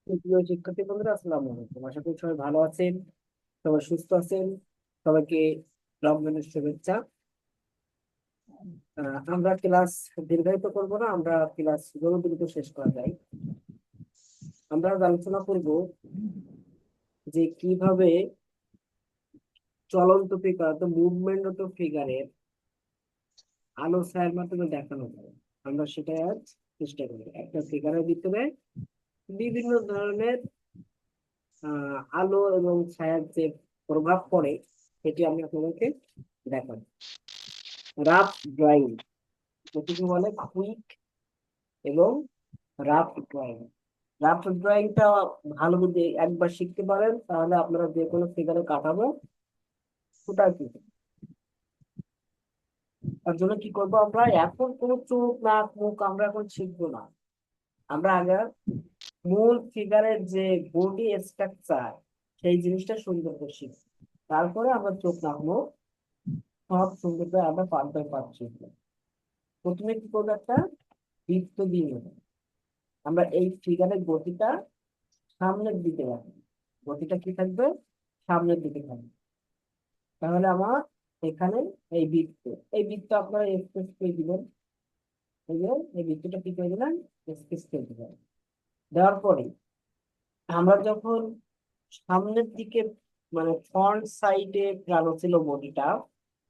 প্রিয় শিক্ষার্থী বন্ধুরা, আসসালামু আলাইকুম। আশা করি সবাই ভালো আছেন, সবাই সুস্থ আছেন। সবাইকে রমজানের শুভেচ্ছা। আমরা ক্লাস দীর্ঘায়িত করব না, আমরা ক্লাস দ্রুত শেষ করা যায়। আমরা আজ আলোচনা করব যে কিভাবে চলন্ত ফিগার, মুভমেন্ট অফ ফিগারের আলো ছায়ার মাধ্যমে দেখানো যায়। আমরা সেটাই আজ চেষ্টা করি। একটা ফিগারের ভিতরে বিভিন্ন ধরনের আলো এবং ছায়ার যে প্রভাব পড়ে, সেটি আমি আপনাদেরকে দেখাবো। রাফ ড্রয়িং, যেটিকে বলে কুইক এবং রাফ ড্রয়িং। রাফ ড্রয়িংটা ভালো যদি একবার শিখতে পারেন, তাহলে আপনারা যে কোনো ফিগারে কাটাবো ওটা কি। তার জন্য কি করবো, আমরা এখন কোনো চোখ নাক মুখ আমরা এখন শিখবো না। আমরা আগে মূল ফিগারের যে বডি স্ট্রাকচার, সেই জিনিসটা সুন্দর করে শিখবো। তারপরে আমরা চোখ নাক মুখ সব সুন্দর করে আমরা পার্ট বাই পার্ট শিখবো। প্রথমে কি করবো, একটা বৃত্ত দিয়ে নেবো। আমরা এই ফিগারের গতিটা সামনের দিকে রাখবো। গতিটা কি থাকবে, সামনের দিকে থাকবে। তাহলে আমার এখানে এই বৃত্ত, এই বৃত্ত আপনারা স্কেচ করে দিবেন। এই যে এই বৃত্তটা কি করে দিলেন, স্কেচ করে দিবেন। দেওয়ার পরে আমরা যখন সামনের দিকে, মানে ফ্রন্ট সাইডে প্লানো ছিল বডিটা,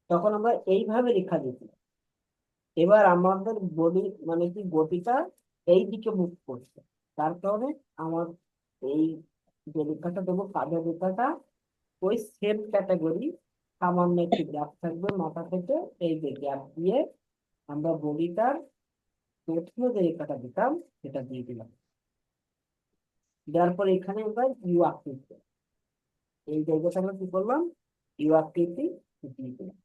তখন আমরা এইভাবে রেখা দিচ্ছি। এবার আমাদের বডি মানে কি গতিটা এই দিকে মুভ করছে। তার কারণে আমার এই যে রেখাটা দেবো, কাঁধের রেখাটা ওই সেম ক্যাটাগরি, সামান্য একটু গ্যাপ থাকবে মাথা থেকে। এই যে গ্যাপ দিয়ে আমরা বডিটার প্রথমে যে রেখাটা দিতাম সেটা দিয়ে দিলাম। দেওয়ার পর এখানে আমরা ইউ আকৃতি, এই জায়গাটা আমরা কি করলাম, ইউ আকৃতি দিয়ে দিলাম।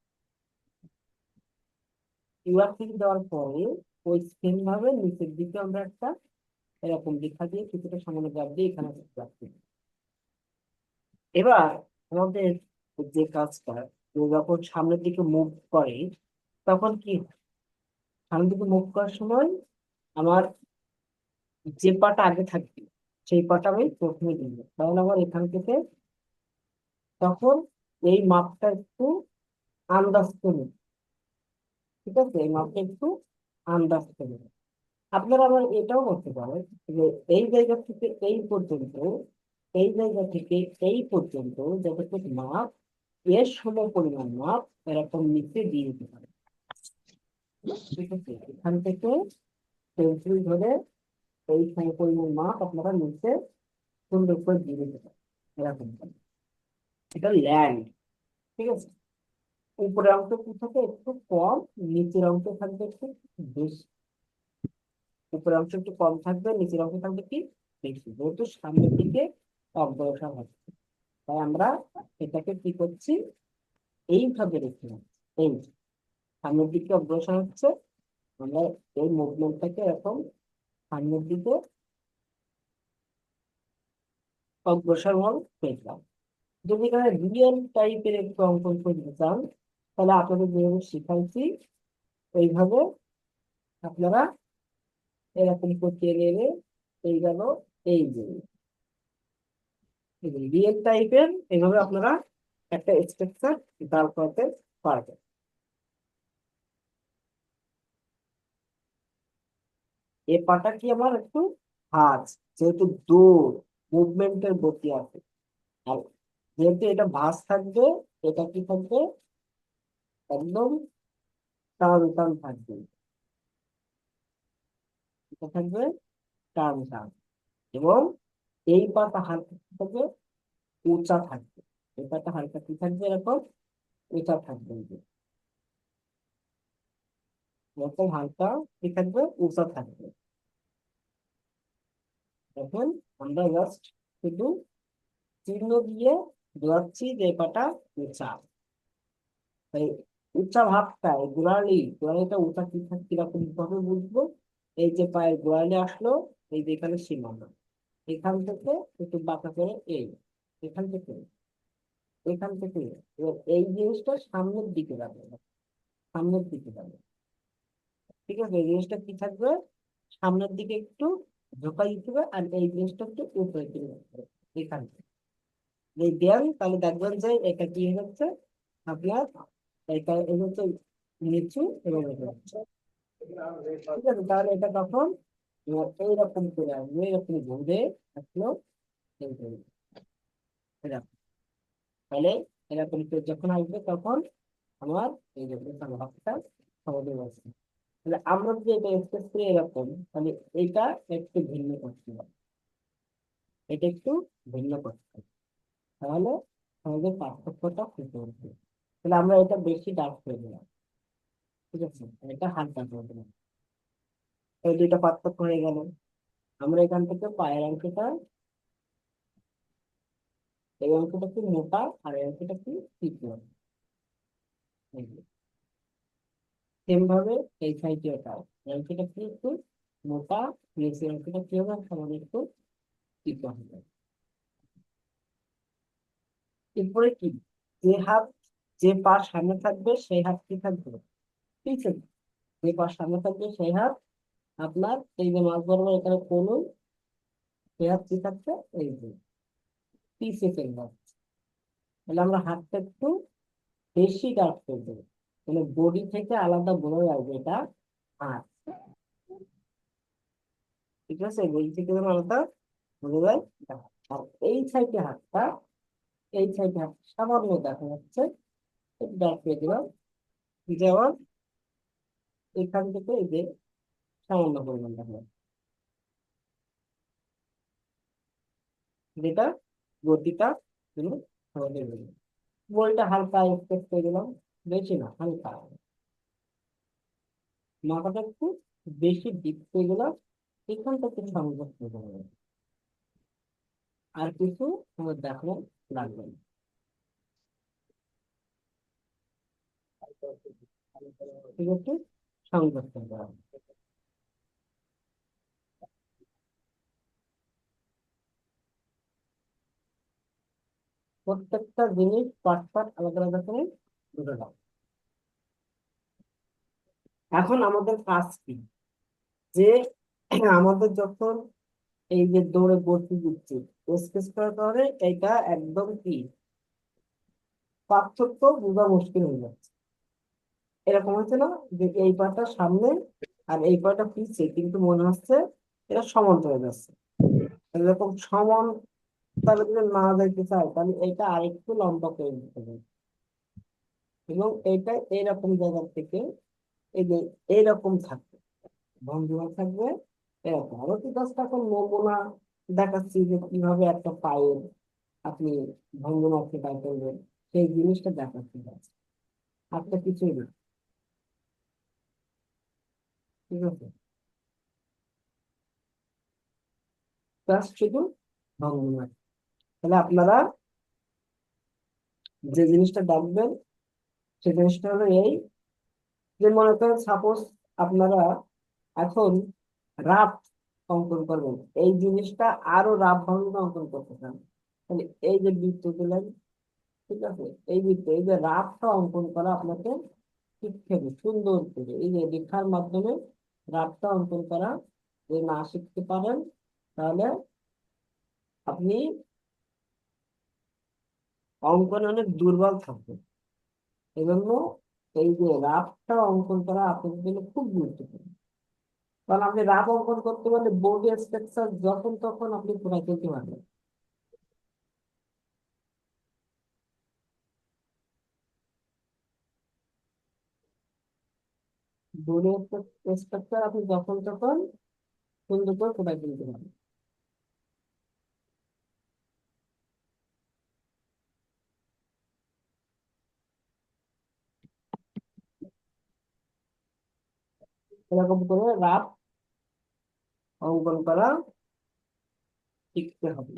ইউ আকৃতি দেওয়ার পরে ওই সেম ভাবে নিচের দিকে আমরা একটা এরকম রেখা দিয়ে কিছুটা সামান্য গ্যাপ দিয়ে এখানে একটা গ্যাপ দিই। এবার আমাদের যে কাজটা, ও যখন সামনের দিকে মুভ করে তখন কি হয়? সামনের দিকে মুভ করার সময় আমার যে পাটা আগে থাকবে সেই পাটা আমি প্রথমে দিব। তাহলে আমার এখান থেকে তখন এই মাপটা একটু আন্দাজ করে, ঠিক আছে, এই মাপটা একটু আন্দাজ করে। আপনারা আবার এটাও করতে পারেন যে এই জায়গা থেকে এই পর্যন্ত, এই জায়গা থেকে এই পর্যন্ত যতটুকু মাপ, এর সম পরিমাণ মাপ এরকম নিচে দিয়ে দিতে পারেন। ঠিক আছে, এখান থেকে পেন্সিল ধরে এই সম পরিমাণ মাপ আপনারা নিচে সুন্দর করে দিয়ে দিতে পারেন এরকম করে। এটা ল্যান্ড, ঠিক আছে। উপরের অংশ কি থাকে একটু কম, নিচের অংশ থাকবে একটু বেশি। উপরের অংশ একটু কম থাকবে, নিচের অংশ থাকবে কি বেশি, যেহেতু সামনের দিকে অগ্রসর হচ্ছে। তাই আমরা এটাকে কি করছি, এইভাবে রেখে যাচ্ছি। এই সামনের দিকে অগ্রসর হচ্ছে, আমরা এই মুভমেন্টটাকে এরকম সামনের দিকে অগ্রসর পেয়েছিলাম। যদি এখানে রিয়েল টাইপের একটু অঙ্কন করতে চান, তাহলে আপনাদের যেভাবে শিখাইছি ওইভাবে আপনারা এরকম করতে গেলে এই গেল, এই যে রিয়েল টাইপের এইভাবে আপনারা একটা স্ট্রাকচার দাঁড় করাতে পারবেন। এই পাটা কি আমার একটু ভাঁজ, যেহেতু দৌড়, মুভমেন্টের গতি আছে। আর যেহেতু এটা ভাঁজ থাকবে, এটা কি থাকবে, একদম টান টান থাকবে। এটা থাকবে টান টান। এবং এই পাটা হালকা কি থাকবে, উঁচা থাকবে। এই পাটা হালকা কি থাকবে, এরকম উঁচা থাকবে। এই যে এরকম হালকা কি থাকবে, উঁচা থাকবে। এখন আমরা জাস্ট শুধু চিহ্ন দিয়ে বোঝাচ্ছি যে এই পাটা উঁচা। তাই উঁচা ভাবটা, এই গোড়ালিটা উঁচা কি থাকে কিরকম ভাবে বুঝবো। এই যে পায়ের গোড়ালি আসলো, এই যে এখানে সীমানা, এখান থেকে একটু বাঁকা করে এই, এখান থেকে, এখান থেকে, এবার এই জিনিসটা সামনের দিকে যাবে, সামনের দিকে যাবে। ঠিক আছে, এই জিনিসটা কি থাকবে, সামনের দিকে একটু ঝোঁকা দিতে হবে, আর এই জিনিসটা একটু উপরে তুলে রাখতে হবে এখান থেকে। এই দেন, তাহলে দেখবেন যে এটা কি হচ্ছে আপনার, এটা এই হচ্ছে নিচু এবং এটা হচ্ছে, ঠিক আছে? তাহলে এটা তখন এইরকম করে আসবে, এরকম ঘুরে আসলো এইভাবে, এরকম। তাহলে এরকম করে যখন আসবে তখন আমার এই যে বিশাল ভাগটা সমাধান আছে। তাহলে আমরা যদি এটা এক্সপ্রেস করি এরকম, তাহলে এটা একটু ভিন্ন করতে হবে, এটা একটু ভিন্ন করতে হবে, তাহলে আমাদের পার্থক্যটা ফুটে উঠবে। তাহলে আমরা এটা বেশি ডার্ক করে দিলাম, ঠিক আছে? এটা হালকা করে দিলাম, এই দুইটা পার্থক্য হয়ে গেল। আমরা এখান থেকে পায়ের অংশটা, এই অংশটা কি মোটা আর এই অংশটা কি চিকন, সেম ভাবে এই সাইডে এটা এই অংশটা কি একটু মোটা, নিচের অংশটা কি হবে আমাদের একটু চিকন হবে। এরপরে কি, যে হাত, যে পা সামনে থাকবে সেই হাত কি থাকবে পিছে, যে পা সামনে থাকবে সেই হাত আপনার এই যে মাছ বরাবর এখানে কোনুই, সেই হাত কি থাকছে এই যে পিছে ফেলবে। তাহলে আমরা হাতটা একটু বেশি ডার্ক করে দেবো, তাহলে বডি থেকে আলাদা বোঝা যাবে এটা হাত, ঠিক আছে? বডি থেকে যেন আলাদা বোঝা যায় এটা হাত। আর এই সাইডে হাতটা, এই সাইডে হাত সামান্য দেখা যাচ্ছে, একটু ডার্ক করে দিলাম, যেমন এখান থেকে এই যে সামান্য পরিমাণ দেখা যাচ্ছে, যেটা গতিটা কিন্তু আমাদের বলটা হালকা স্কেচ করে দিলাম, বেশি না হালকা, মাথাটা একটু বেশি ডিপ করে দিলাম, এখানটা একটু সংযোগ করে দিলাম, আর কিছু আমার দেখানো লাগবে না। ঠিক আছে, সংযোগ করে দেওয়া। প্রত্যেকটা জিনিস পার্ট পার্ট আলাদা আলাদা করে বুঝে দাও। এখন আমাদের কাজ কি, যে আমাদের যখন এই যে দৌড়ে গতি দিচ্ছি স্কেচ করার কারণে এটা একদম কি পার্থক্য বোঝা মুশকিল হয়ে যাচ্ছে। এরকম হচ্ছে না যে এই পাটা সামনে আর এই পাটা পিছে, কিন্তু মনে হচ্ছে এটা সমান হয়ে যাচ্ছে। এরকম সমান তাহলে যদি না দেখতে চাই, তাহলে এটা আরেকটু লম্বা করে দিতে হবে, এবং এইটা এইরকম জায়গা থেকে এই যে এইরকম থাকবে, ভঙ্গিমা থাকবে এরকম। আরো কি জাস্ট এখন নমুনা দেখাচ্ছি যে কিভাবে একটা পায়ের আপনি ভঙ্গিমাকে বাই করবেন, সেই জিনিসটা দেখাচ্ছি just। একটা কিছুই না, ঠিক আছে? জাস্ট শুধু ভঙ্গিমা। তাহলে আপনারা যে জিনিসটা দেখবেন সেই জিনিসটা হলো এই, যে মনে করেন সাপোজ আপনারা এখন রাফ অঙ্কন করবেন, এই জিনিসটা আরো রাফ ভাবে অঙ্কন করতে চান, তাহলে এই যে বৃত্ত দিলেন, ঠিক আছে? এই বৃত্ত, এই যে রাফটা অঙ্কন করা আপনাকে শিখতে হবে সুন্দর করে, এই যে লেখার মাধ্যমে রাফটা অঙ্কন করা যদি না শিখতে পারেন, তাহলে আপনি অঙ্কনে অনেক দুর্বল থাকবেন। এজন্য এই যে রাফটা অঙ্কন করা আপনাদের জন্য খুব গুরুত্বপূর্ণ, কারণ আপনি রাফ অঙ্কন করতে পারলে বোর্ড স্ট্রাকচার যখন তখন আপনি পুরাই ফেলতে পারবেন। বোর্ড স্ট্রাকচার আপনি যখন তখন সুন্দর করে পুরাই ফেলতে পারবেন। এরকম করে রাফ অঙ্কন করা শিখতে হবে।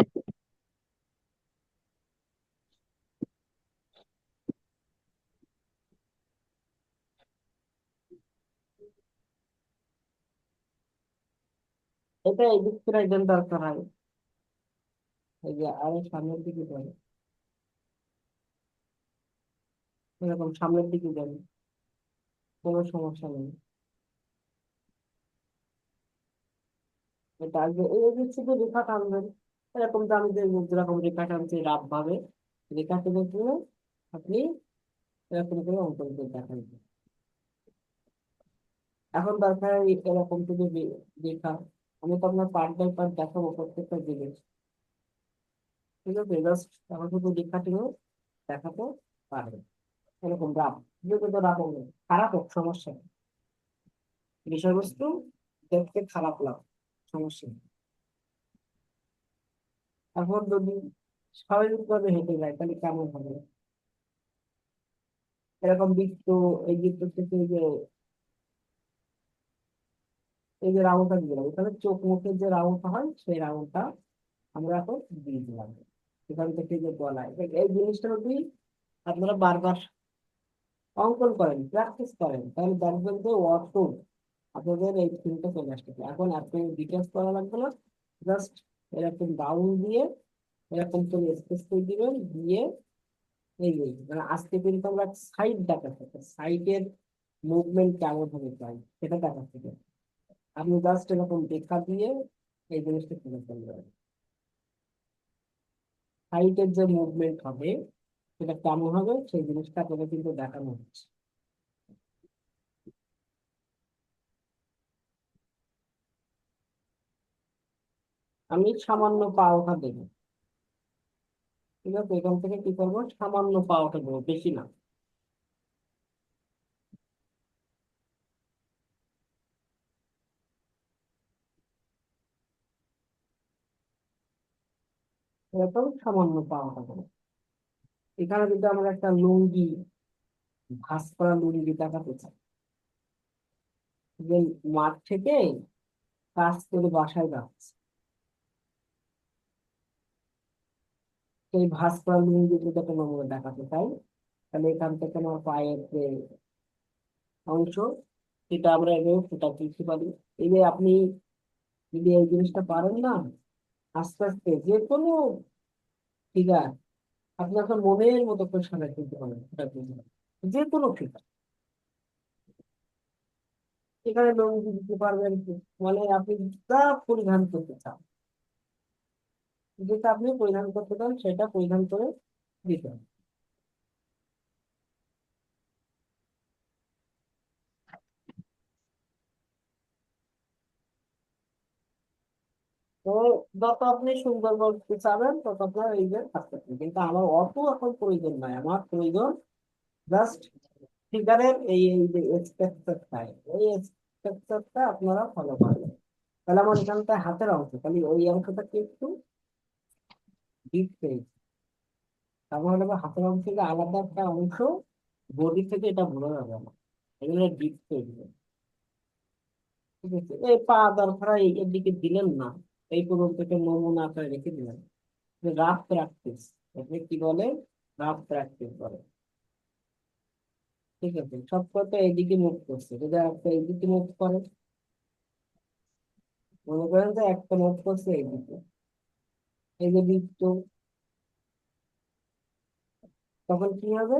এটা এই দিক থেকে একদম দরকার হয়, এই যে আরো সামনের দিকে যাবে, এরকম সামনের দিকে যাবে, কোনো সমস্যা নেই। এটা আসবে, এই যে শুধু রেখা টানবেন, এরকম তো আমি যেরকম রেখা টানছি রাফ ভাবে, রেখা টেনে তুলে আপনি এরকম করে অঙ্কন করে দেখান। এখন দরকার এরকম যদি রেখা, আমি তো আপনার পার্ট বাই পার্ট দেখাবো প্রত্যেকটা জিনিস, ঠিক আছে? জাস্ট এখন শুধু রেখা টেনে দেখাতে পারবে, এরকম রাফ, যেহেতু রাফ হবে, খারাপ হোক সমস্যা নেই। বিষয়বস্তু দেখতে খারাপ লাগ, সমস্যা নেই। এখন যদি স্বাভাবিকভাবে হেঁটে যায় তাহলে কেমন হবে? এরকম বৃত্ত, এই বৃত্ত থেকে এই যে রাউন্ডটা দিলাম, এখানে চোখ মুখের যে রাউন্ডটা হয় সেই রাউন্ডটা আমরা এখন দিয়ে দিলাম। এখান থেকে যে গলায়, এই জিনিসটা যদি আপনারা বারবার অঙ্কন করেন, প্র্যাকটিস করেন, তাহলে দেখবেন যে অটো আপনাদের এই থিমটা চলে আসতেছে। এখন আপনি ডিটেলস করা লাগবে না, জাস্ট এরকম ডাউন দিয়ে এরকম করে স্পেস করে দিবেন, দিয়ে এই যে মানে আজকে কিন্তু আমরা সাইড দেখাতে, সাইডের মুভমেন্ট কেমন হবে চাই সেটা দেখাতে, আপনি জাস্ট এরকম দেখা দিয়ে এই জিনিসটা করে ফেলবেন। সাইডের যে মুভমেন্ট হবে সেটা কেমন হবে সেই জিনিসটা আপনাকে কিন্তু দেখানো হচ্ছে। আমি সামান্য পা ওঠা দেবো, ঠিক আছে? এখান থেকে কি করবো, সামান্য পা ওঠা দেবো, বেশি না। এরকম সামান্য পা ওঠা দেবো। এখানে যদি আমরা একটা লুঙ্গি, ভাঁজ করা লুঙ্গি দেখাতে চাই, যে মাঠ থেকে কাজ করে বাসায় যাচ্ছে, সেই ভাঁজ করা লুঙ্গি যদি একটা নমুনা দেখাতে চাই, তাহলে এখান থেকে আমার পায়ের যে অংশ সেটা আমরা এভাবে ফুটা তুলতে পারি। এই যে আপনি যদি এই জিনিসটা পারেন না, আস্তে আস্তে যে কোনো ফিগার আপনি আপনার মনের মতো করে সাজাই তুলতে পারেন, ফুটা তুলতে পারেন, যে কোনো ফিগার। এখানে লুঙ্গি দিতে পারবেন, মানে আপনি যা পরিধান করতে চান, যেটা আপনি পরিধান করতে চান সেটা পরিধান করে দিতে হবে। তো যত আপনি সুন্দর করতে চাবেন তত আপনার এই যে থাকতে পারবেন, কিন্তু আমার অত এখন প্রয়োজন নাই, আমার প্রয়োজন জাস্ট ফিগারের এই যে স্ট্রাকচারটা, এই স্ট্রাকচারটা আপনারা ফলো করবেন। তাহলে আমার এখানটা হাতের অংশ, তাহলে ওই অংশটাকে একটু ডিপ পেয়েছি, তারপরে আবার হাতের অংশ থেকে আলাদা একটা অংশ বডি থেকে, এটা বোঝা যাবে না, এগুলো ডিপ তৈরি। ঠিক আছে, এই পা দরকার এর দিকে দিলেন না, এই পর্যন্ত একটা নমুনা আকারে রেখে দিলেন। রাফ প্র্যাকটিস, এটাকে কি বলে, রাফ প্র্যাকটিস বলে। ঠিক আছে, সব কথা এইদিকে মুভ করছে, যদি একটা এইদিকে মুভ করে, মনে করেন যে একটা মুভ করছে এইদিকে, এই যে বৃত্ত, তখন কি হবে,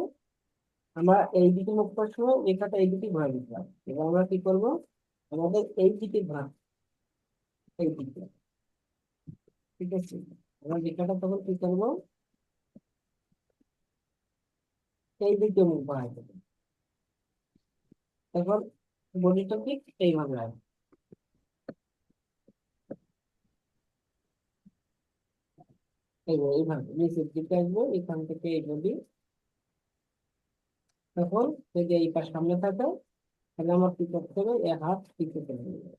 আমরা এইদিকে মুভ করার সময় রেখাটা এইদিকে ঘোরা দিতে হবে। এবার আমরা কি করবো, আমাদের এইদিকে ঘোরা, এইদিকে, ঠিক আছে? আমরা রেখাটা তখন কি করবো, এইদিকে মুভ করা দেবো। তখন বডিটা ঠিক এইভাবে আসবে, এইভাবে নিচের দিকে আসবো, এখান থেকে এই বডি। তখন যদি এই পাশ সামনে থাকে, তাহলে আমার কি করতে হবে, এক হাত পিছিয়ে ফেলে দিতে হবে।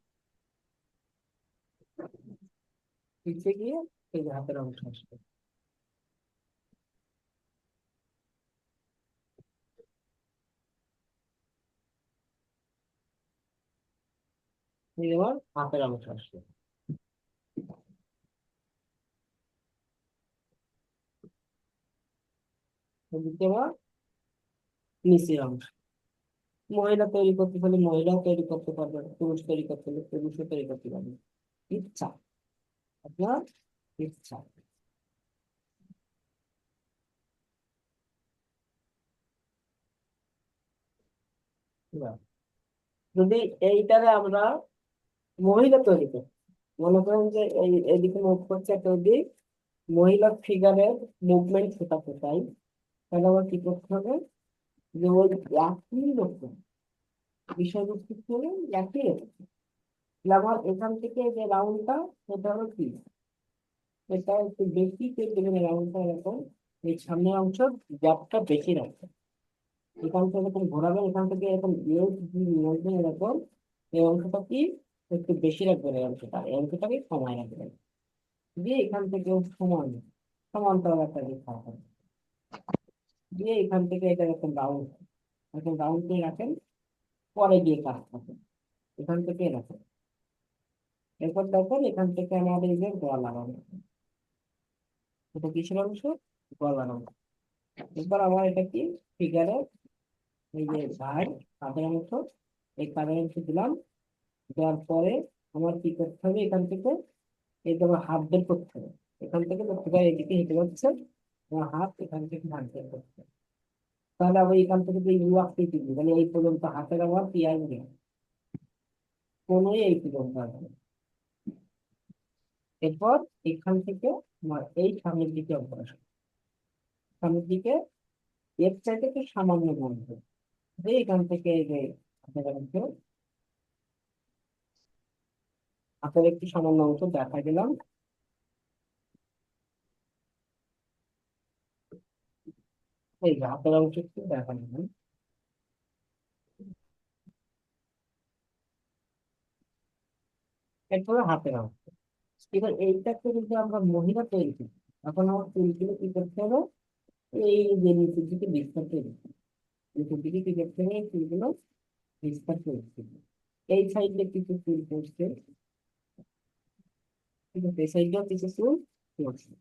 পিছিয়ে গিয়ে এই যে হাতের অংশ আসবে। এই যে আমার হাতের অংশ আসবে। এদিকে আমার নিচের অংশ। মহিলা তৈরি করতে হলে মহিলাও তৈরি করতে পারবেন, পুরুষ তৈরি করতে হলে পুরুষও তৈরি করতে পারবেন, ইচ্ছা, আপনার ইচ্ছা। এবার যদি এইটারে আমরা মহিলা তৈরি করি, মনে করেন যে এই এদিকে মুভ করছে একটা দিক, মহিলার ফিগারের মুভমেন্ট শেখাতে চাই, তাহলে আমার কি করতে হবে, যে ওই একই রকম বিষয়বস্তু থেকে একই রকম, তাহলে আমার এখান থেকে যে রাউন্ডটা, সেটা হলো কি, এটা একটু বেশি করে দেবেন রাউন্ডটা এরকম, এই সামনের অংশ গ্যাপটা বেশি রাখবেন, এখান থেকে এরকম ঘোরাবেন, এখান থেকে এরকম নিয়ে এরকম, এই অংশটা কি একটু বেশি রাখবেন, এই অংশটাকে কমায় রাখবেন, দিয়ে এখান থেকে সমান সমান্তরাল একটা রেখা আঁকবেন। দিয়ে এখান থেকে এটা এরকম রাউন্ড, এরকম রাউন্ড করে রাখেন, পরে গিয়ে কাজ করবেন, এখান থেকে রাখেন। এরপর দেখেন এখান থেকে আমাদের এই যে গলা লাগানো, এটা কিসের অংশ, গলার অংশ। এরপর আমার এটা কি, ফিগারে এই যে ভাই কাঁধের অংশ, এই কাঁধের অংশ দিলাম, দেওয়ার পরে আমার কি করতে হবে, এখান থেকে এই যে আমার হাত বের করতে হবে, এখান থেকে দেখতে পাই এদিকে হেঁটে যাচ্ছে, আমার হাত এখান থেকে হাত বের করতে হবে। তাহলে আবার এখান থেকে যে ইউ আকৃতি দিই, তাহলে এই পর্যন্ত হাতের আমার কি আসবে, কোনোই এই পর্যন্ত আসবে। এরপর এখান থেকে আমার এই সামনের দিকে অগ্রসর, সামনের দিকে এর চাইতে একটু সামান্য বন্ধ, যে এখান থেকে এই যে হাতের অংশ, হাতের একটু সামান্য অংশ দেখা গেলাম, এই যে হাতের অংশ একটু দেখা গেলাম। এরপরে হাতের অংশ, এবার এইটাকে যদি আমরা মহিলা তৈরি করি, এখন আমার চুলগুলো কি করতে হবে, এই যে নিচের দিকে বিস্তার তৈরি করতে হবে। নিচের দিকে কি করতে হবে, এই চুলগুলো বিস্তার তৈরি করতে হবে। এই সাইডে কিছু চুল পড়ছে, ঠিক আছে, এই সাইডেও কিছু চুল পড়ছে,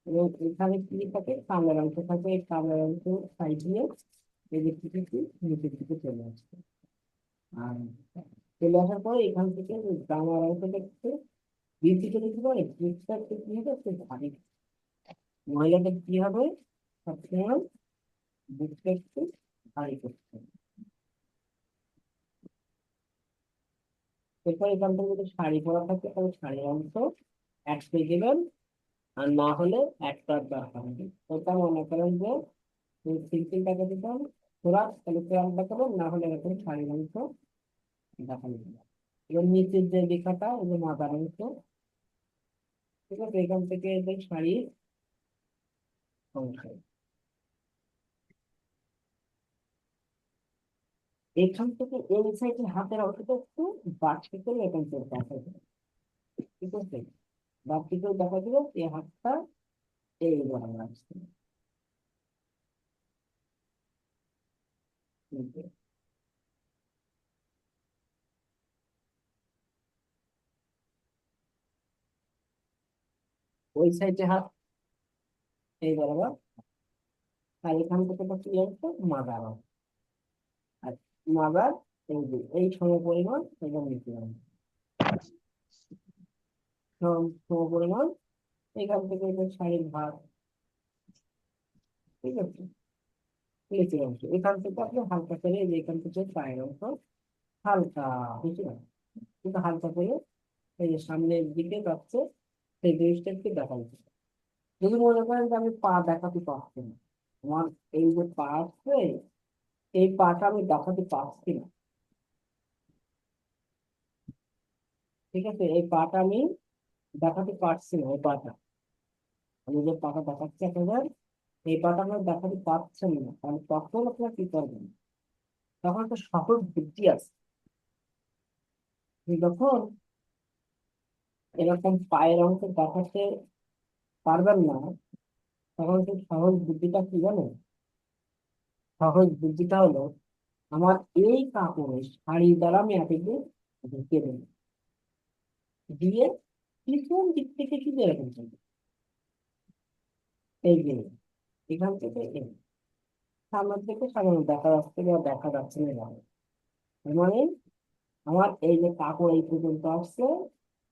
এবং এখানে কি থাকে, কামড়ার অংশ থাকে, এই কামড়ার অংশ সাইড দিয়ে এদিক থেকে কি নিচের দিকে চলে আসছে। আর চলে আসার পরে এখান থেকে ওই জামার অংশটা একটু বৃদ্ধি করে দিতে পারে, বৃদ্ধিটা একটু কি হবে, একটু ভারী, মহিলাদের কি হবে, সবসময় বুকটা একটু ভারী করতে হবে। এরপর এখান থেকে যদি শাড়ি পরা থাকে, তাহলে শাড়ির অংশ এক পেয়ে দেবেন, আর না হলে একটা দরকার হবে, ওটা মনে করেন যে সিম্পল টাকা দিতাম, থোড়া তাহলে ফেরান দেখাবেন, না হলে এরকম শাড়ির অংশ দেখানো যাবে। এবার নিচের যে লেখাটা, ওই যে মাথার অংশ, ঠিক আছে, এখান থেকে এই যে শাড়ির অংশ, এখান থেকে এই সাইডে হাতের অংশটা একটু বাড়তি করে এখান থেকে দেখা যাবে, ঠিক আছে, বাড়তি করে দেখা দিলে এই হাতটা এই বরাবর আসছে। ঠিক আছে? ওই সাইডে হাত এই বরাবর, আর এখান থেকে তো কি আসছে, মাদার অংশ। আর মাদার এই যে এই সম পরিমাণ এবং নিচে সম পরিমাণ, এখান থেকে এই যে শাড়ির ভাগ, ঠিক আছে, নিচের অংশ এখান থেকে আপনি হালকা করে এই যে এখান থেকে পায়ের অংশ হালকা, বুঝতে পারেন, কিন্তু হালকা করে এই যে সামনের দিকে যাচ্ছে, সেই জিনিসটা একটু দেখা যাচ্ছে। যদি মনে করেন যে আমি পা দেখাতে পারছি না, আমার এই যে পা আছে, এই পাটা আমি দেখাতে পারছি না, ঠিক আছে, এই পাটা আমি দেখাতে পারছি না, এই পাটা, আমি যে পাটা দেখাচ্ছি আপনাদের, এই পাটা আপনার দেখাতে পারছেন না, তাহলে তখন আপনার কি করবেন, তখন একটা সহজ বুদ্ধি আছে, আপনি যখন এরকম পায়ের অংশ দেখাতে পারবেন না, তখন সেই সহজ বুদ্ধিটা কি জানেন, সহজ বুদ্ধিটা হলো, আমার এই কাপড়ে শাড়ি দ্বারা আমি এটাকে ঢেকে দেবো, দিয়ে পিছন দিক থেকে শুধু এরকম চলবে, এই যে এখান থেকে এই সামনের থেকে সামনে দেখা যাচ্ছে বা দেখা যাচ্ছে না এভাবে। তার মানে আমার এই যে কাপড় এই পর্যন্ত আসছে,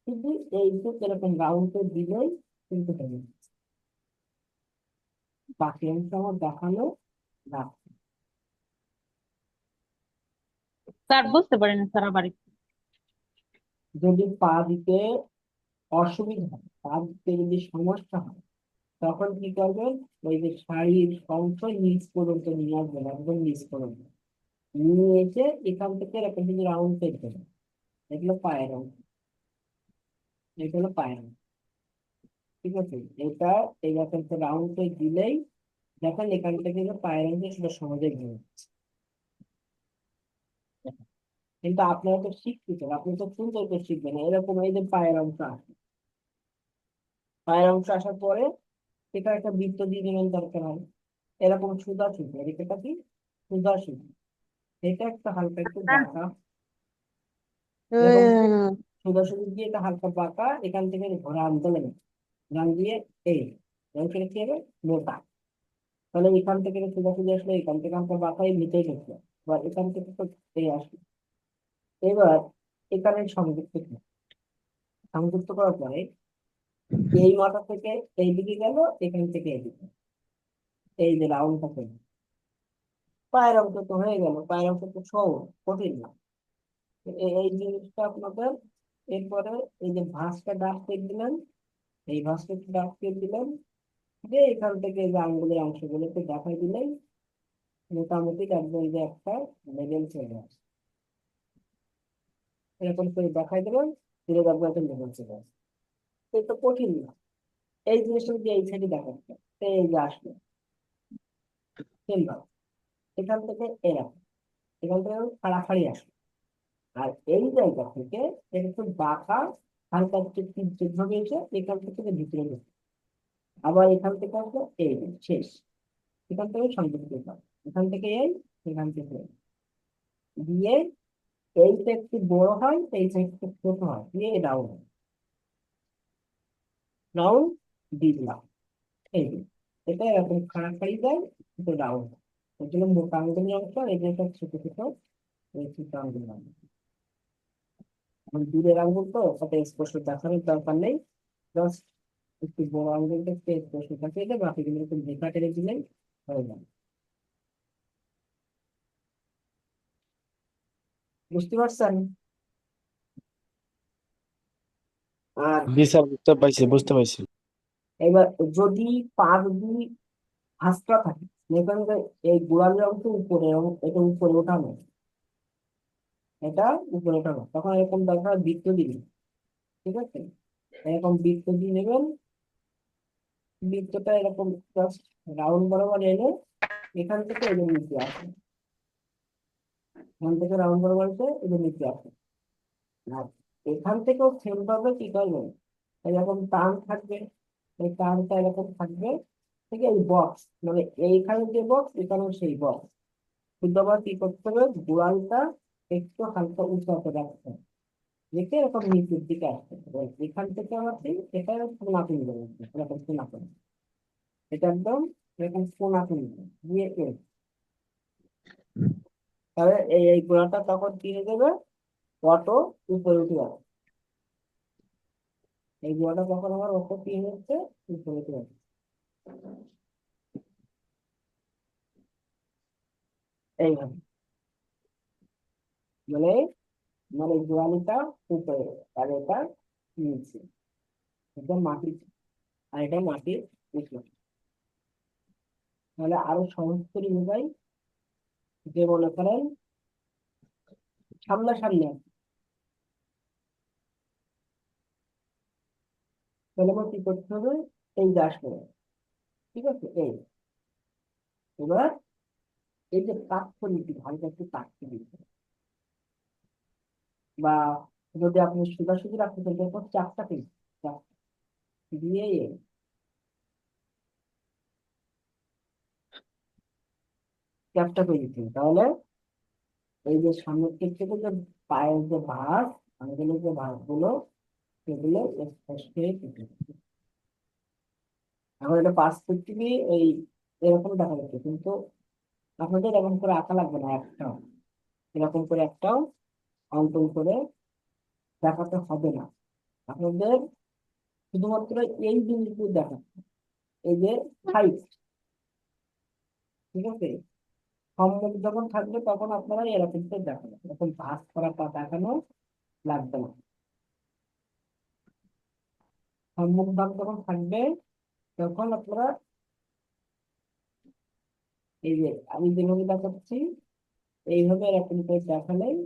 শুধু এই যে এরকম রাউন্ড দিলেই কিন্তু হয়ে যাচ্ছে। বাকি অংশ আমার দেখানো রাখছে। স্যার বুঝতে পারেন স্যার আবার একটু। যদি পা দিতে অসুবিধা হয়, তাদের যদি সমস্যা হয়, তখন কি করবেন? ওই যে শাড়ির অংশ নিচ পর্যন্ত নিয়ে আসবেন, একদম নিচ পর্যন্ত নিয়ে এসে এখান থেকে এরকম যদি রাউন্ড করে দেবেন। এগুলো পায়ের অংশ, এগুলো পায়ের অংশ। ঠিক আছে, এটা এইরকম রাউন্ড করে দিলেই দেখেন এখান থেকে যে পায়ের অংশ সেটা সহজে ভেঙে যাচ্ছে। কিন্তু আপনারা তো শিখতেছেন, আপনি তো সুন্দর করে শিখবেন না। এরকম এই যে পায়ের অংশ আসে, পায়ের অংশ আসার পরে এটা একটা বৃত্ত দিয়ে দেবেন দরকার হয়। এরকম সুদা সুদী, আর এটা কি? সুদা সুদী। এটা একটা হালকা একটু বাঁকা, এরকম কি হুম। সুদা সুদী দিয়ে এটা হালকা বাঁকা, এখান থেকে ঘোরা আনতে হবে, রান দিয়ে এই অংশটা কি হবে? মোটা। তাহলে এখান থেকে সোজা সোজা আসলে এখান থেকে হালকা বাঁকা এই ভিতরে ঢুকলো, এবার এখান থেকে তো এই আসলো। এবার এখানে সংযুক্ত করো। সংযুক্ত করার পরে এই মাথা থেকে এইদিকে গেল, এখান থেকে এইদিকে, এই যে রাউন্ডটা পেল। পায়ের অংশ তো হয়ে গেল, পায়ের অংশ তো সহজ, কঠিন না। এই জিনিসটা আপনাদের এরপরে এই যে ভাঁজটা ডাক করে দিলেন, এই ভাঁজটা একটু ডাক করে দিলেন, যে এখান থেকে যে আঙ্গুলের অংশগুলোকে দেখাই দিলেন, মোটামুটি একদম এই যে একটা লেভেল চলে আসে। এরকম করে দেখাই দেবেন, ধীরে দেখবেন একটা লেভেল চলে আসে। তো এটা কঠিন না। এই জিনিসটা যদি এই সাইডে দেখাচ্ছে, তো এই যে আসলো সিম্বল, এখান থেকে এরকম, এখান থেকে ফাড়াফাড়ি আসলো। আর এই জায়গা থেকে এটা একটু বাঁকা, হালকা একটু তীর্যক ভাবে এসে এখান থেকে ভিতরে ঢুকে, আবার এখান থেকে আসলো এই যে শেষ, এখান থেকে সংযুক্ত করলাম, এখান থেকে এই, এখান থেকে এই। দিয়ে এইটা একটু বড় হয়, এই সাইড একটু ছোট হয়, দিয়ে রাউন্ড, রাউন্ড দিলাম এই যে। এটা এরকম খাড়াখাড়ি যায়, কিন্তু রাউন্ড। এর জন্য মোটা আঙ্গুলের অংশ, এই যে একটা ছোট ছোট এই ছোট আঙ্গুলের অংশ। এখন দূরের আঙ্গুল তো সাথে স্পষ্ট দেখানোর দরকার নেই, জাস্ট একটু বড় আঙ্গুলটা একটু স্পষ্ট দেখিয়ে দেবে, বাকিগুলো একটু রেখা টেনে দিলেই হয়ে যাবে। বুঝতে পারছেন? আর জি স্যার, বুঝতে পারছি, বুঝতে পারছি। এবার যদি পা যদি হাঁসটা থাকে, এখানে এই গোড়ালির অংশ উপরে, এবং এটা উপরে ওঠানো, এটা উপরে ওঠানো, তখন এরকম দরকার বৃত্ত দিবি। ঠিক আছে, এরকম বৃত্ত দিয়ে নেবেন, বৃত্তটা এরকম জাস্ট রাউন্ড বরাবর এনে এখান থেকে এদের নিচে আসে, এখান থেকে রাউন্ড বরাবর এসে এদের নিচে আসে। আর এখান থেকেও সেম ভাবে কি করবেন? এরকম টান থাকবে, এই টানটা এরকম থাকবে, ঠিক আছে? এই বক্স মানে এইখানে যে বক্স, এখানেও সেই বক্স, কিন্তু আবার কি করতে হবে? গোড়ালটা একটু হালকা উঁচাতে রাখতে হবে, রেখে এরকম নিচের দিকে আসতে হবে। এখান থেকে আবার ঠিক এটা কোনা তুলবে, এরকম কোনা তুলবে, এটা একদম এরকম কোনা তুলবে দিয়ে তাহলে এই গোড়াটা তখন কি হয়ে যাবে? অটো উপরে উঠে যাবে। এই গোড়াটা তখন আমার অটো কি হচ্ছে? উপরে উঠে যাবে। এইভাবে, মানে মানে গোড়ালিটা উপরে, আর এটা নিচে, এটা মাটির, আর এটা মাটির নিচে। তাহলে আরো সহজ করে বোঝাই, যে মনে করেন সামনাসামনি আছে, তাহলে আমার কি করতে হবে? এই যে আসবে, ঠিক আছে, এই এবার এই যে তাক করে দিতে, হালকা একটু তাক করে দিতে হবে। বা যদি আপনি সোজাসুজি রাখতে চান, তারপর চারটা পিস দিয়ে ক্যাপটা করে দিতে হবে। তাহলে এই যে সামনের দিক থেকে যে পায়ের যে ভাঁজ, আঙ্গুলের যে ভাঁজ গুলো, সেগুলো স্পষ্ট হয়ে ফুটে উঠবে। এখন এটা পার্সপেক্টিভলি এই এরকম দেখা যাচ্ছে, কিন্তু আপনাদের এরকম করে আঁকা লাগবে না একটাও, এরকম করে একটাও অঙ্কন করে দেখাতে হবে না আপনাদের। শুধুমাত্র এই জিনিসগুলো দেখাচ্ছে, এই যে সাইজ, ঠিক আছে? সম্মুখ যখন থাকবে তখন আপনারা এরকম করে দেখাবেন, এরকম ভাঁজ করা পা দেখানো লাগবে না। সম্মুখ ভাগ যখন থাকবে তখন আপনারা এই যে আমি যেভাবে দেখাচ্ছি এইভাবে এরকম করে দেখালেই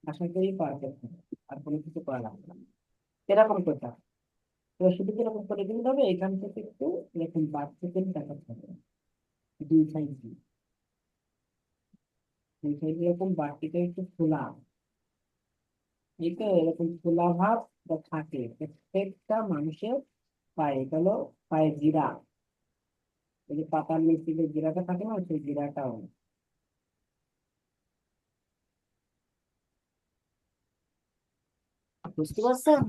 আশা করি পারফেক্ট হবে। আর কোনো কিছু করা লাগবে না। এরকম করতে হবে। তো শুধু কিরকম করে দিতে হবে, এখান থেকে একটু এরকম বাড়তে করে দেখাতে হবে। দুই সাইড দিয়ে দুই সাইড এরকম বাড়তিটা একটু খোলা, এই তো এরকম খোলা ভাব থাকে প্রত্যেকটা মানুষের পায়ে। এটা হলো পায়ে জিরা, এই যে পাতার নিচে যে জিরাটা থাকে না, সেই জিরাটাও। বুঝতে পারছেন?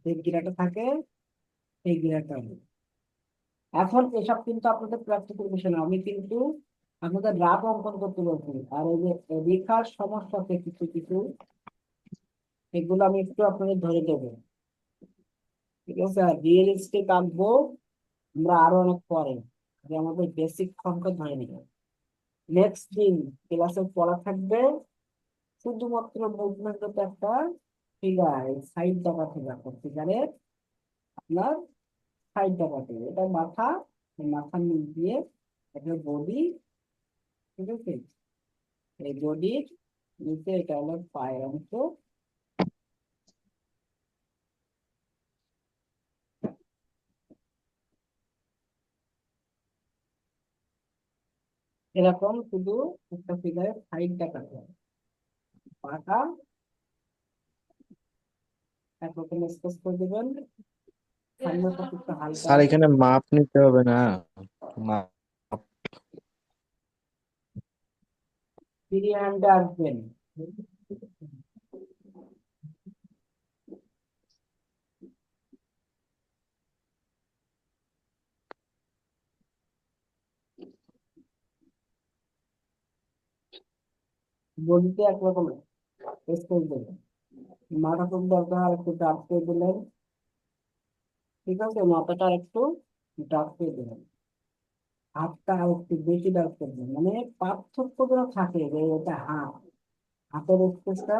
যে জিরাটা থাকে সেই জিরাটাও। এখন এসব কিন্তু আপনাদের প্র্যাকটিক্যাল বিষয় না, আমি কিন্তু আপনাদের রাফ অঙ্কন করতে বলছি। আর এই যে রেখার সমস্যাতে কিছু কিছু এগুলো আমি একটু আপনাদের ধরে দেবো। ঠিক আছে, আর রিয়েলিস্টিক আঁকবো আমরা আরো অনেক পরে, যে আমাদের বেসিক অঙ্ক ধরে নিব। নেক্সট দিন ক্লাসে পড়া থাকবে শুধুমাত্র মুভমেন্ট একটা ফিগার, সাইড দেখাতে থাকবে ফিগারের আপনার সাইড দেখাতে, এটা মাথা, এই মাথার নিচ দিয়ে একটা বডি। ঠিক আছে, এই বডির নিচে এটা হলো পায়ের অংশ। এরকম শুধু একটা ফিগারের সাইড দেখাতে হবে। পাটা একরকম স্পেস করে দেবেন, সামনের পাশে একটু হালকা স্যার এখানে মাপ নিতে হবে না? মাপ। ফ্রি হ্যান্ডে আসবেন। বডিতে একরকম স্পেস দেবেন। মাথা খুব দরকার একটু ডার্ক করে দিলেন। ঠিক আছে, মাথাটা একটু ডার্ক করে দিলেন। হাতটা আর একটু বেশি ডার্ক করে দিলেন, মানে পার্থক্য গুলো থাকে যে এটা হাত, হাতের স্পেসটা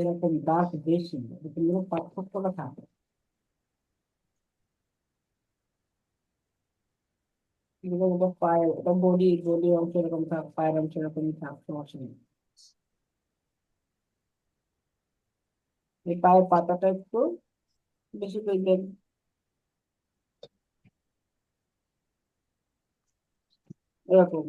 এরকম ডার্ক বেশি, কিন্তু পার্থক্যটা থাকে। কিন্তু এটা পায়ের, এটা বডি, বডি অংশ এরকম থাক, পায়ের অংশ এরকম থাক, সমস্যা নেই। এই পায়ের পাতাটা একটু বেশি করে দেন। এরকম।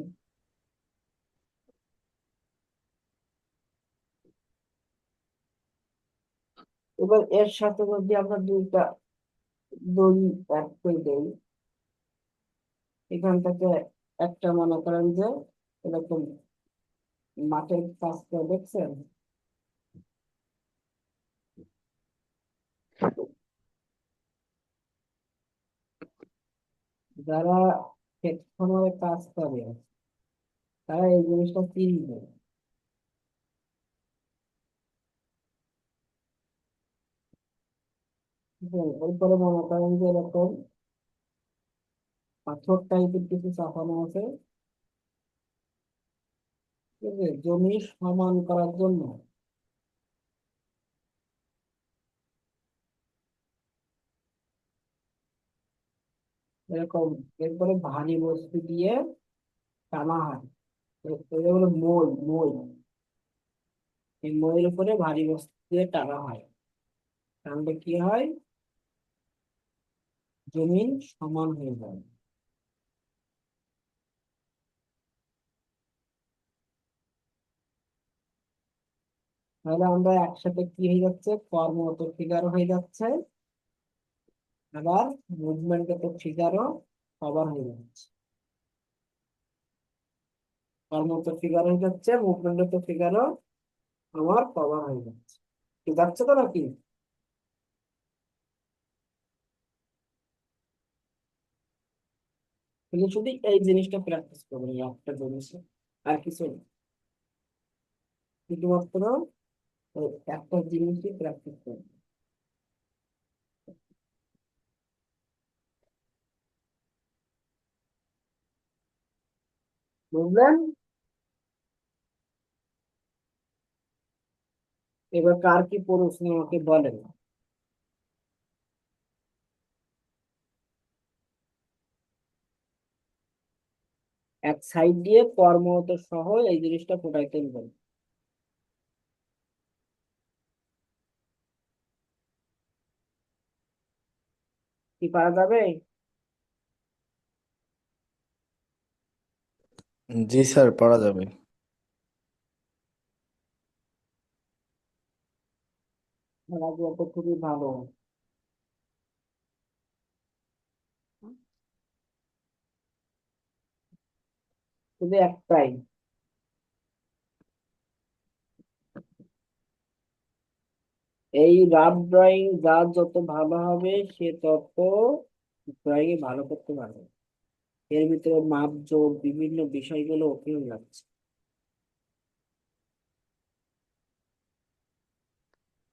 এবার এর সাথে যদি আমরা দুইটা দড়ি অ্যাড করে দেই, এখান থেকে একটা মনে করেন যে এরকম মাঠের কাজটা দেখছেন, যারা ক্ষেত খামারে কাজ করে তারা এই জিনিসটা চিনবে। ঠিক আছে? এরপরে মনে করেন যে এরকম পাথর টাইপের কিছু চাপানো আছে, ঠিক আছে, জমি সমান করার জন্য। এরকম এরপরে ভারী বস্তু দিয়ে টানা হয়। এটা হলো মই, মই। এই মইয়ের উপরে ভারী বস্তু দিয়ে টানা হয়। টানলে কি হয়, জমিন সমান হয়ে যায়। তাহলে আমরা একসাথে কি হয়ে যাচ্ছে, কর্মরত ফিগার হয়ে যাচ্ছে, আবার মুভমেন্ট ফিগারও কভার হয়ে যাচ্ছে। কর্মরত ফিগার হয়ে যাচ্ছে, মুভমেন্ট ফিগারও আমার কভার হয়ে যাচ্ছে। ঠিক যাচ্ছে তো নাকি? কিন্তু শুধু এই জিনিসটা প্র্যাকটিস করবেন, এই একটা জিনিস, আর কিছু না। শুধুমাত্র ওই একটা জিনিসই প্র্যাকটিস করবেন। বুঝলেন? এবার কার কি প্রশ্ন আমাকে বলেন। এক সাইড দিয়ে কর্মরত সহ এই জিনিসটা ফুটাইতে বলেন। কি পারা যাবে? জি স্যার, পড়া যাবে। খেলাধুলা তো খুবই ভালো। শুধু একটাই, এই রাফ ড্রয়িং যার যত ভালো হবে সে তত ড্রয়িং ভালো করতে পারবে। এর ভিতরে মাপজোক বিভিন্ন বিষয়গুলো ওকেও লাগছে।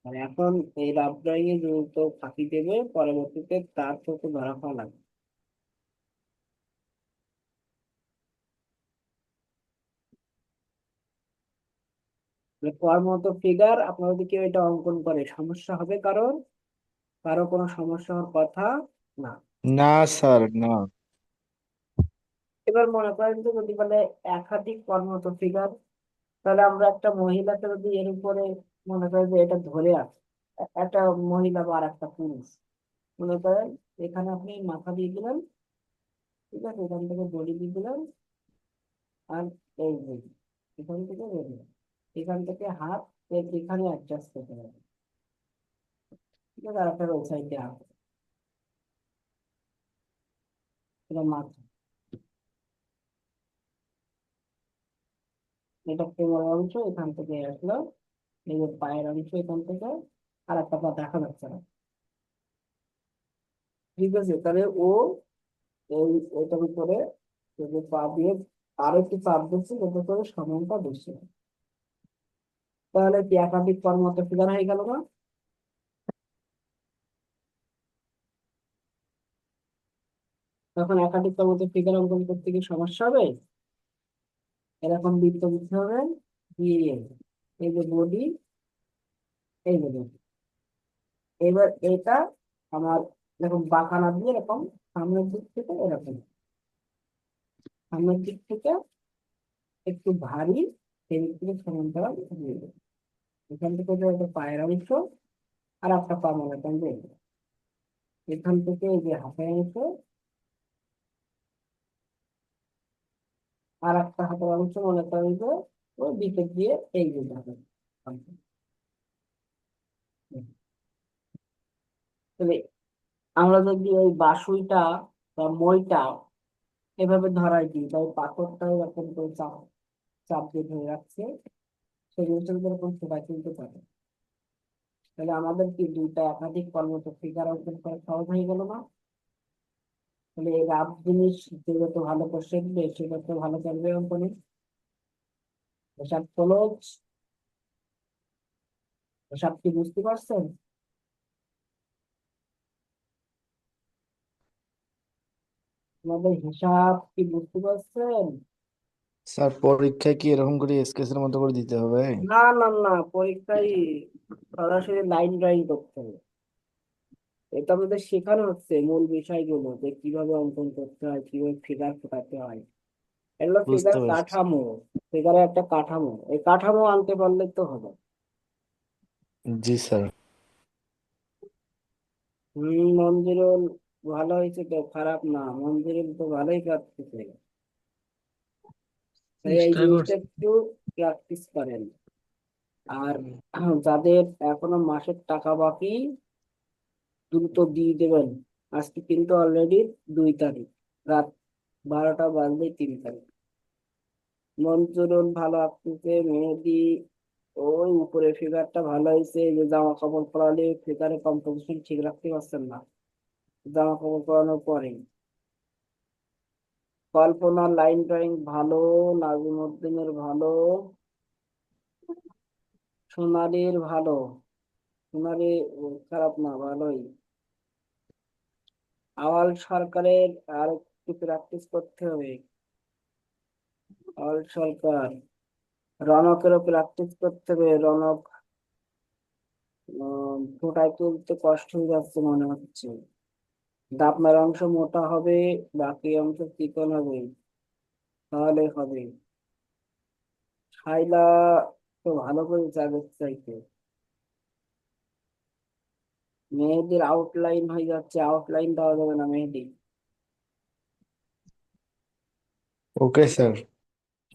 আর এখন এই রাফ ড্রয়িং এ দ্রুত ফাঁকি দেবে, পরবর্তীতে তার চোখে ধরা খাওয়া লাগবে। কর্মরত ফিগার আপনার যদি কেউ এটা অঙ্কন করে সমস্যা হবে কারণ, কারো কোনো সমস্যা হওয়ার কথা না। না স্যার, না। এবার মনে করেন যে যদি বলে একাধিক কর্মরত ফিগার, তাহলে আমরা একটা মহিলাকে যদি এর উপরে মনে করেন যে এটা ধরে আছে, একটা মহিলা বা আর একটা পুরুষ, মনে করেন এখানে আপনি মাথা দিয়ে দিলেন, ঠিক আছে, এখান থেকে বডি দিয়ে দিলেন, আর এই যে এখান থেকে বেরিয়ে, এখান থেকে হাত এখানে অ্যাডজাস্ট করতে হবে, ঠিক আছে, আর একটা ওই সাইডে হাত, এটা মাথা, এটা কোমরের অংশ এখান থেকে আসলো, এই যে পায়ের অংশ এখান থেকে, আর একটা পা দেখা যাচ্ছে না, ঠিক আছে, তাহলে ও এই এটার উপরে এই যে পা দিয়ে আরো একটু চাপ দিচ্ছে যাতে করে সমানটা বেশি হয়। তাহলে কি একাধিক কর্মরত ফিগার হয়ে গেল না? তখন একাধিক কর্মরত ফিগার অঙ্কন করতে কি সমস্যা হবে? এরকম বৃত্ত দিতে হবে, দিয়ে এই যে বডি, এই যে body। এবার এটা আমার এরকম বাঁকা না দিয়ে এরকম সামনের দিক থেকে এরকম, সামনের দিক থেকে একটু ভারী, সেই দিক থেকে সমান্তরাল দিয়ে দেবো। এখান থেকে যে একটা পায়ের অংশ, আর একটা পা মনে করেন যে এখান থেকে এই যে হাতের অংশ, আর একটা হাতের অংশ মনে করেন যে ওই দিকে দিয়ে এই যে যাবে। তাহলে আমরা যদি ওই বাঁশুইটা বা মইটা এভাবে ধরাই দিই, তাই পাথরটা এরকম করে চাপ চাপ দিয়ে ধরে রাখছে, সেই জিনিসটা যদি এরকম ফুটাই তুলতে পারে, তাহলে আমাদের কি দুইটা একাধিক কর্মত ফিগার অঙ্কন করা সহজ হয়ে গেল না? তাহলে এই রাফ জিনিস যে যত ভালো করে শিখবে সে তত ভালো করবে অঙ্কনে। এসব খরচ, এসব কি বুঝতে পারছেন? আমাদের হিসাব কি বুঝতে পারছেন? স্যার, পরীক্ষায় কি এরকম করে স্কেচের মতো করে দিতে হবে? না না না, পরীক্ষায় সরাসরি লাইন ড্রয়িং করতে হবে। এটা আমাদের শেখানো হচ্ছে মূল বিষয়গুলো, যে কিভাবে অঙ্কন করতে হয়, কিভাবে ফিগার ফোটাতে হয়। এগুলো বুঝতে ফিগার পেরেছি। কাঠামো, ফিগারের একটা কাঠামো, এই কাঠামো আনতে পারলে তো হবে। জি স্যার। মঞ্জুরুল, ভালো হয়েছে তো, খারাপ না, মঞ্জুরুল তো ভালোই কাটতেছে। তাই এই চেষ্টা জিনিসটা করছি। একটু প্র্যাকটিস করেন। আর যাদের এখনো মাসের টাকা বাকি, দ্রুত দিয়ে দেবেন। আজকে কিন্তু অলরেডি 2 তারিখ, রাত 12টা বাজলে 3 তারিখ। মঞ্জুরুল ভালো আঁকতেছে, মেহেদি ওই উপরে ফিগারটা ভালো হয়েছে, এই যে জামা কাপড় পরালে ফিগারের কম্পোজিশন ঠিক রাখতে পারছেন না, জামা কাপড় পরানোর পরে। কল্পনার লাইন ড্রয়িং ভালো, নাজিমুদ্দিনের ভালো, সোনালির ভালো, সোনালি খারাপ না, ভালোই। আওয়াল সরকারের আর একটু প্র্যাকটিস করতে হবে। আওয়াল সরকার, রনকেরও প্র্যাকটিস করতে হবে, রনক ফোটায় তুলতে কষ্ট হয়ে যাচ্ছে মনে হচ্ছে। ডাবনার অংশ মোটা হবে, বাকি অংশ চিকন হবে, তাহলে হবে। শাইলা তো ভালো করে জাগের চাইতে। মেহেদির আউটলাইন হয়ে যাচ্ছে, আউটলাইন দেওয়া যাবে না মেহেদি। Okay sir.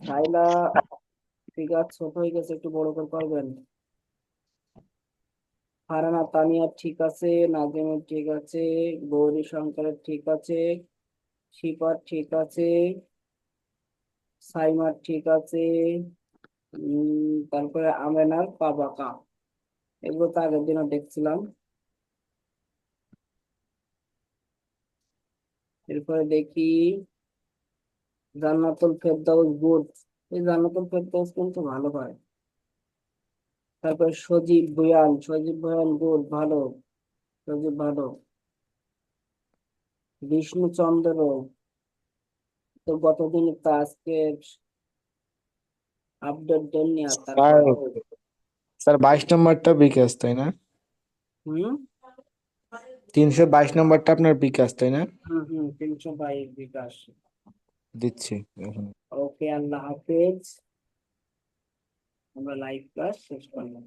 শাইলা ফিগার ছোট হয়ে গেছে, একটু বড় করে করবেন। ফারহানা তানিয়ার ঠিক আছে, নাজিমের ঠিক আছে, গৌরী শঙ্করের ঠিক আছে, শিপার ঠিক আছে, সাইমার ঠিক আছে, তারপরে আমেনার পাবাকা। এগুলো তো আগের দিনও দেখছিলাম। এরপরে দেখি জান্নাতুল ফেরদাউস গুড। এই জান্নাতুল ফেরদাউস কিন্তু ভালো হয়। তারপরে সজীব ভুয়ান গুড, ভালো। সজীব ভালো। বিষ্ণুচন্দ্র তো গতদিন তো আজকে আপডেট দেননি, আর স্যার, তারপরে। স্যার 22 নম্বরটা বিকাশ তাই না? হুম 322 নম্বরটা আপনার বিকাশ তাই না? হুম হুম 322 বিকাশ। দিচ্ছি এখন। ওকে, আল্লাহ হাফেজ। আমরা লাইভ ক্লাস শেষ করলাম।